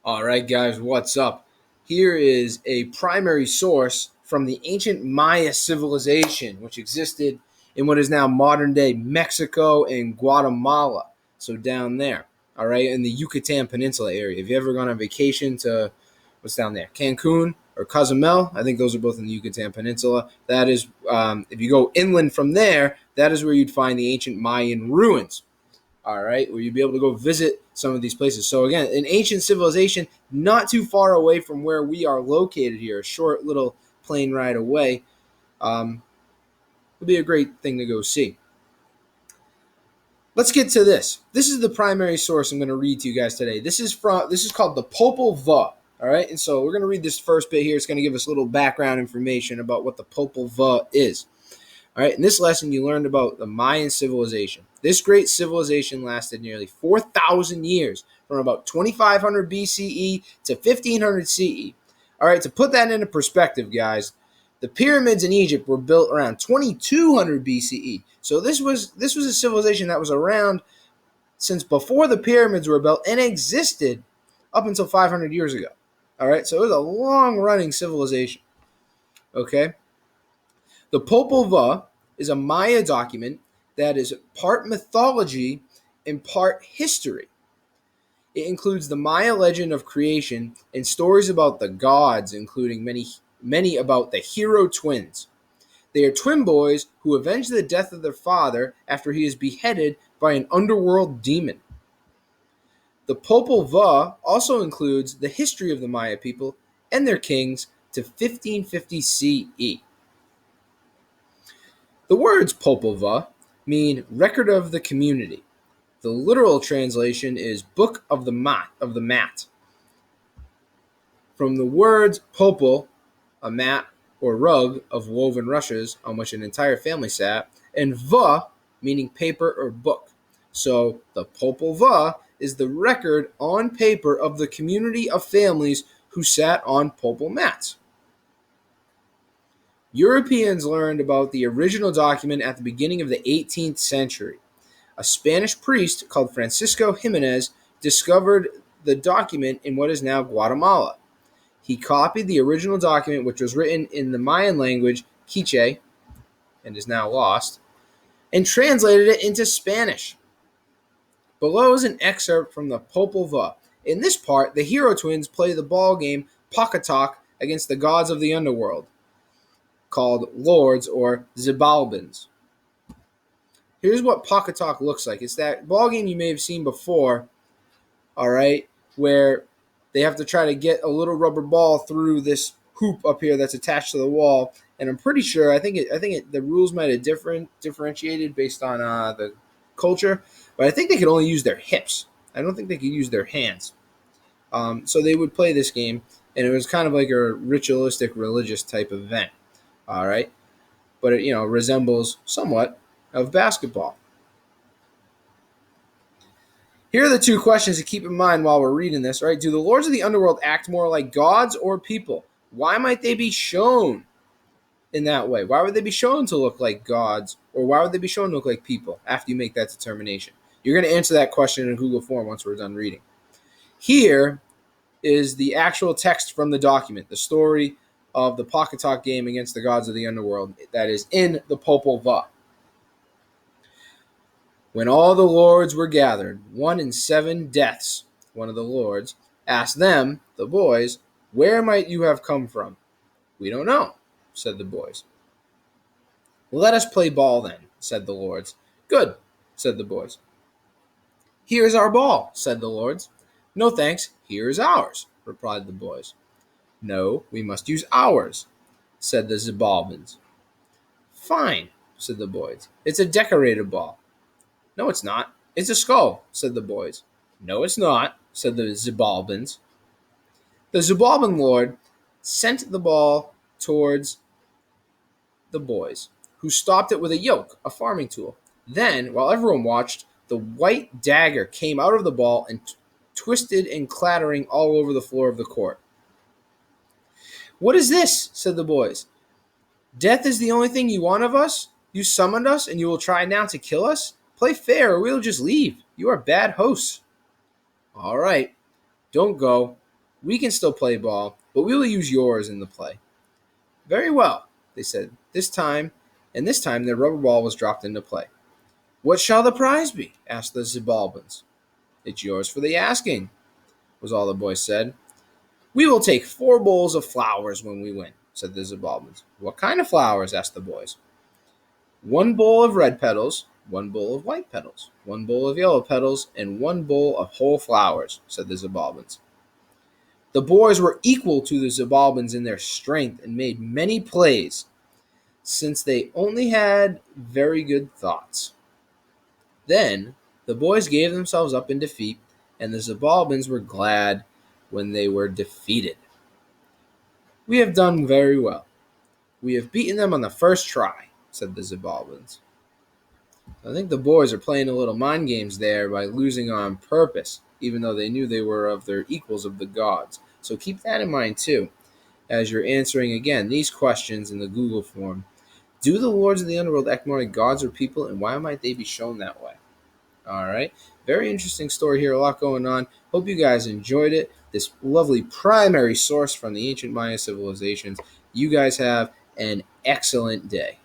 All right, guys, what's up? Here is a primary source from the ancient Maya civilization, which existed in what is now modern day Mexico and Guatemala. So, down there, all right, in the Yucatan Peninsula area. Have you ever gone on vacation to what's down there? Cancun or Cozumel? I think those are both in the Yucatan Peninsula. That is, if you go inland from there, that is where you'd find the ancient Mayan ruins. All right, where you'd be able to go visit some of these places. So again, an ancient civilization not too far away from where we are located here, a short little plane ride away, would be a great thing to go see. Let's get to this. This is the primary source I'm going to read to you guys today. This is called the Popul Vuh. All right, and so we're going to read this first bit here. It's going to give us a little background information about what the Popul Vuh is. All right, in this lesson, you learned about the Mayan civilization. This great civilization lasted nearly 4,000 years, from about 2500 BCE to 1500 CE. All right, to put that into perspective, guys, the pyramids in Egypt were built around 2200 BCE. So this was a civilization that was around since before the pyramids were built and existed up until 500 years ago. All right, so it was a long-running civilization. Okay. The Popul Vuh is a Maya document that is part mythology and part history. It includes the Maya legend of creation and stories about the gods, including many about the hero twins. They are twin boys who avenge the death of their father after he is beheaded by an underworld demon. The Popul Vuh also includes the history of the Maya people and their kings to 1550 CE. The words Popul Vuh mean record of the community. The literal translation is book of the mat. From the words popul, a mat or rug of woven rushes on which an entire family sat, and vuh, meaning paper or book. So the Popul Vuh is the record on paper of the community of families who sat on popul mats. Europeans learned about the original document at the beginning of the 18th century. A Spanish priest called Francisco Jimenez discovered the document in what is now Guatemala. He copied the original document, which was written in the Mayan language, Quiche, and is now lost, and translated it into Spanish. Below is an excerpt from the Popul Vuh. In this part, the hero twins play the ball game Pakatok against the gods of the underworld, called lords or zibalbins. Here's what Pakatok looks like. It's that ball game you may have seen before, all right, where they have to try to get a little rubber ball through this hoop up here that's attached to the wall. And I'm pretty sure, I think the rules might have differentiated based on the culture, but I think they could only use their hips. I don't think they could use their hands. So they would play this game, and it was kind of like a ritualistic, religious type event. All right, but it resembles somewhat of basketball. Here are the two questions to keep in mind while we're reading this. Right? Do the lords of the underworld act more like gods or people? Why might they be shown in that way? Why would they be shown to look like gods, or why would they be shown to look like people after you make that determination? You're going to answer that question in Google form once we're done reading. Here is the actual text from the document, the story of the Pakatok game against the gods of the underworld that is in the Popul Vuh. When all the lords were gathered, 1 in 7 deaths, one of the lords, asked them, the boys, where might you have come from? We don't know, said the boys. Let us play ball then, said the lords. Good, said the boys. Here is our ball, said the lords. No thanks, here is ours, replied the boys. No, we must use ours, said the Zibalbins. Fine, said the boys. It's a decorated ball. No, it's not. It's a skull, said the boys. No, it's not, said the Zibalbins. The Zibalbin lord sent the ball towards the boys, who stopped it with a yoke, a farming tool. Then, while everyone watched, the white dagger came out of the ball and twisted and clattering all over the floor of the court. What is this? Said the boys. Death is the only thing you want of us? You summoned us, and you will try now to kill us? Play fair, or we'll just leave. You are bad hosts. All right, don't go. We can still play ball, but we will use yours in the play." "Very well," they said. This time their rubber ball was dropped into play. "What shall the prize be?" asked the Zibalbans. "It's yours for the asking," was all the boys said. "We will take 4 bowls of flowers when we win," said the Zibalbans. "What kind of flowers?" asked the boys. "1 bowl of red petals, 1 bowl of white petals, 1 bowl of yellow petals, and 1 bowl of whole flowers," said the Zibalbans. The boys were equal to the Zibalbans in their strength and made many plays, since they only had very good thoughts. Then the boys gave themselves up in defeat, and the Zibalbans were glad when they were defeated. "We have done very well. We have beaten them on the first try," said the Zibalbans. I think the boys are playing a little mind games there by losing on purpose, even though they knew they were of their equals of the gods. So keep that in mind too, as you're answering again these questions in the Google form. Do the lords of the underworld act more like gods or people, and why might they be shown that way? All right. Very interesting story here. A lot going on. Hope you guys enjoyed it. This lovely primary source from the ancient Maya civilizations. You guys have an excellent day.